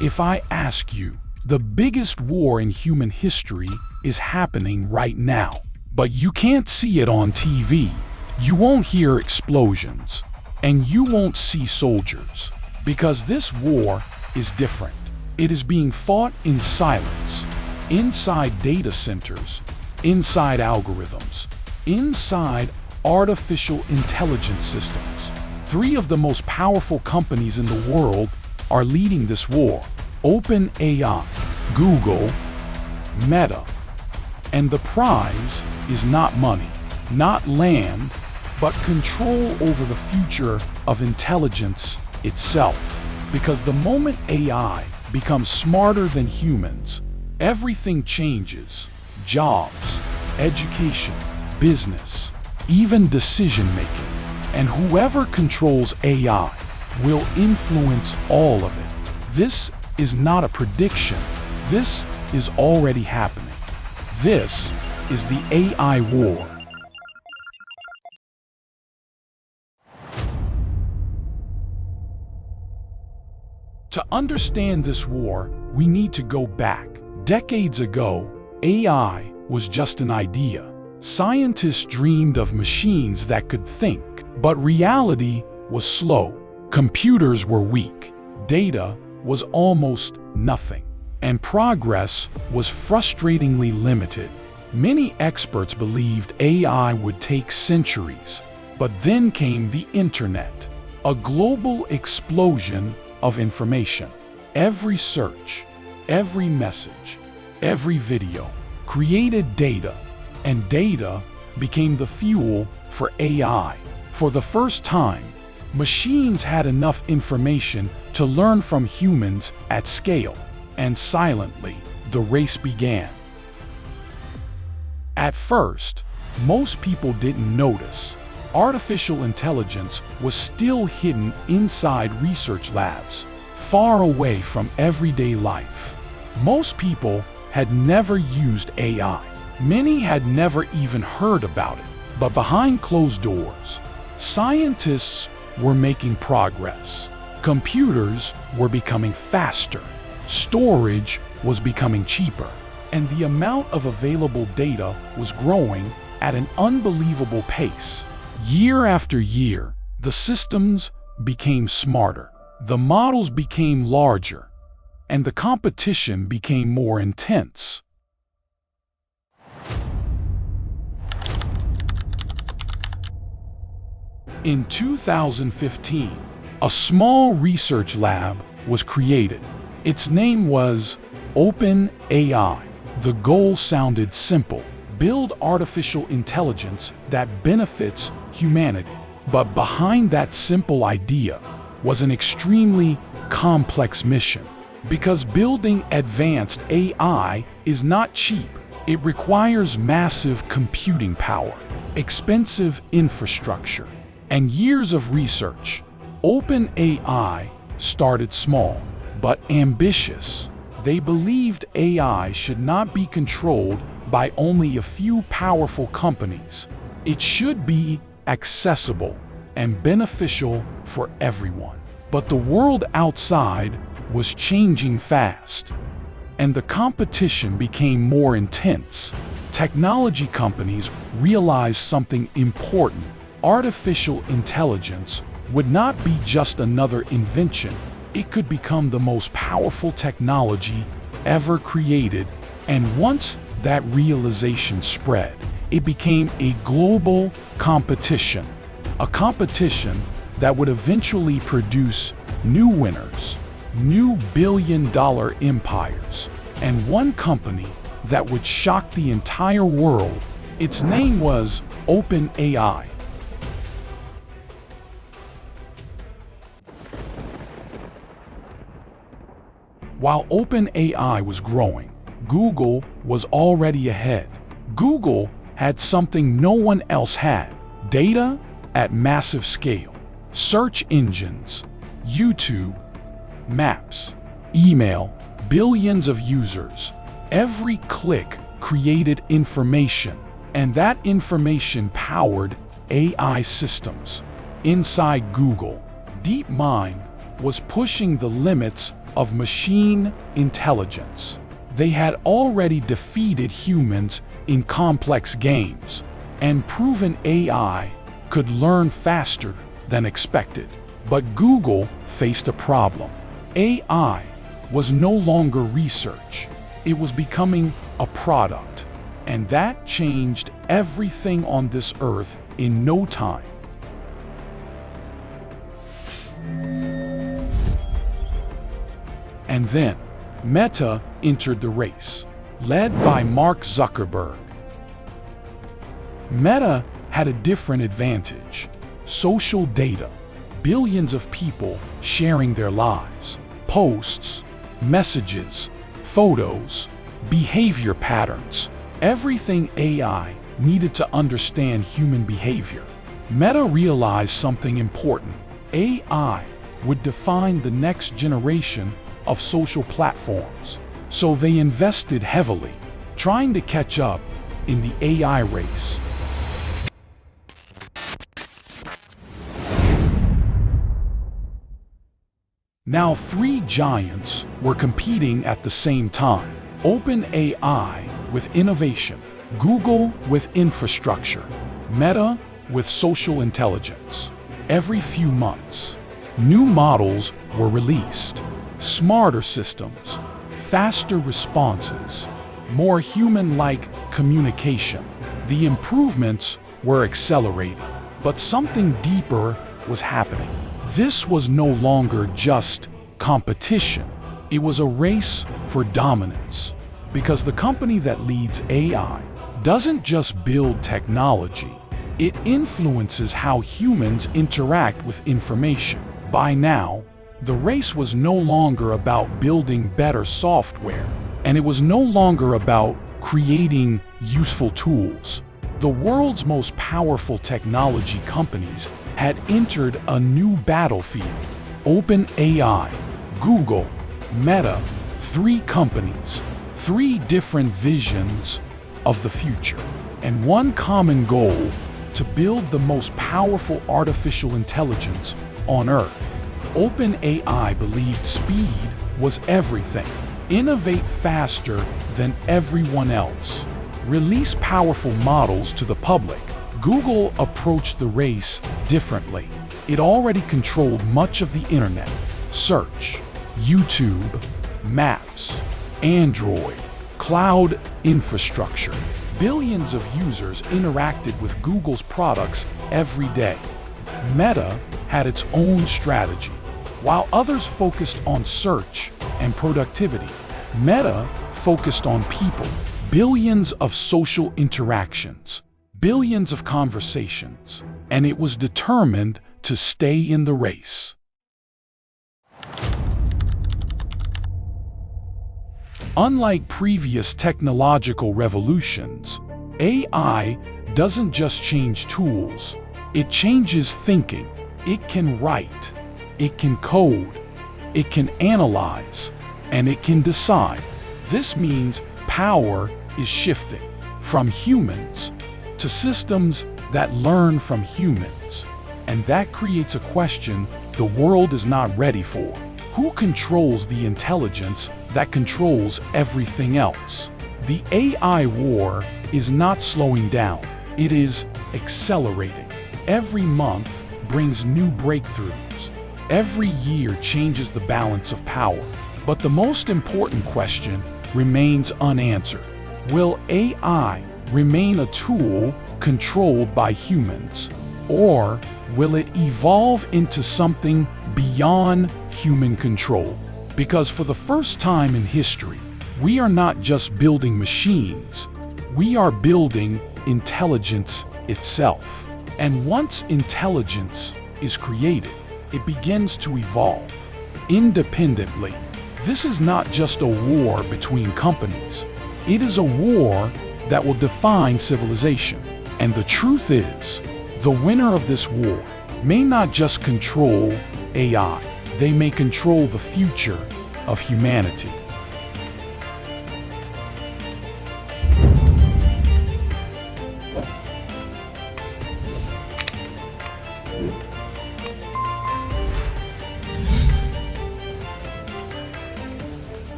If I ask you, the biggest war in human history is happening right now, but you can't see it on TV. You won't hear explosions, and you won't see soldiers, because this war is different. It is being fought in silence, inside data centers, inside algorithms, inside artificial intelligence systems. 3 of the most powerful companies in the world are leading this war: OpenAI, Google, Meta. And the prize is not money, not land, but control over the future of intelligence itself. Because the moment AI becomes smarter than humans, everything changes. Jobs, education, business, even decision-making. And whoever controls AI will influence all of it. This is not a prediction. This is already happening. This is the AI war. To understand this war, we need to go back. Decades ago, AI was just an idea. Scientists dreamed of machines that could think, but reality was slow. Computers were weak. Data was almost nothing. And progress was frustratingly limited. Many experts believed AI would take centuries, but then came the internet, a global explosion of information. Every search, every message, every video created data, and data became the fuel for AI. For the first time, machines had enough information to learn from humans at scale, and silently, the race began. At first, most people didn't notice. Artificial intelligence was still hidden inside research labs, far away from everyday life. Most people had never used AI. Many had never even heard about it. But behind closed doors, scientists were making progress. Computers were becoming faster. Storage was becoming cheaper. And the amount of available data was growing at an unbelievable pace. Year after year, the systems became smarter, the models became larger, and the competition became more intense. In 2015, a small research lab was created. Its name was OpenAI. The goal sounded simple: build artificial intelligence that benefits humanity. But behind that simple idea was an extremely complex mission. Because building advanced AI is not cheap. It requires massive computing power, expensive infrastructure, and years of research. OpenAI started small, but ambitious. They believed AI should not be controlled by only a few powerful companies. It should be accessible and beneficial for everyone. But the world outside was changing fast, and the competition became more intense. Technology companies realized something important. Artificial intelligence would not be just another invention. It could become the most powerful technology ever created, and once that realization spread, it became a global competition, a competition that would eventually produce new winners, new billion-dollar empires, and one company that would shock the entire world. Its name was OpenAI. While OpenAI was growing, Google was already ahead. Google had something no one else had: data at massive scale. Search engines, YouTube, maps, email, billions of users. Every click created information, and that information powered AI systems. Inside Google, DeepMind was pushing the limits of machine intelligence. They had already defeated humans in complex games, and proven AI could learn faster than expected. But Google faced a problem. AI was no longer research. It was becoming a product, and that changed everything on this earth in no time. And then, Meta entered the race, led by Mark Zuckerberg. Meta had a different advantage: social data, billions of people sharing their lives, posts, messages, photos, behavior patterns, everything AI needed to understand human behavior. Meta realized something important. AI would define the next generation of social platforms. So they invested heavily, trying to catch up in the AI race. Now, three giants were competing at the same time. OpenAI with innovation, Google with infrastructure, Meta with social intelligence. Every few months, new models were released. Smarter systems, faster responses, more human-like communication. The improvements were accelerating, but something deeper was happening. This was no longer just competition. It was a race for dominance, because the company that leads AI doesn't just build technology, it influences how humans interact with information. By now, the race was no longer about building better software, and it was no longer about creating useful tools. The world's most powerful technology companies had entered a new battlefield. OpenAI, Google, Meta, three companies, three different visions of the future, and one common goal: to build the most powerful artificial intelligence on Earth. OpenAI believed speed was everything. Innovate faster than everyone else. Release powerful models to the public. Google approached the race differently. It already controlled much of the internet: search, YouTube, maps, Android, cloud infrastructure. Billions of users interacted with Google's products every day. Meta had its own strategy. While others focused on search and productivity, Meta focused on people. Billions of social interactions, billions of conversations, and it was determined to stay in the race. Unlike previous technological revolutions, AI doesn't just change tools, it changes thinking. It can write, it can code, it can analyze, and it can decide. This means power is shifting from humans to systems that learn from humans. And that creates a question the world is not ready for. Who controls the intelligence that controls everything else? The AI war is not slowing down, it is accelerating. Every month brings new breakthroughs. Every year changes the balance of power. But the most important question remains unanswered. Will AI remain a tool controlled by humans, or will it evolve into something beyond human control? Because for the first time in history, we are not just building machines, we are building intelligence itself. And once intelligence is created, it begins to evolve independently. This is not just a war between companies. It is a war that will define civilization. And the truth is, the winner of this war may not just control AI, they may control the future of humanity.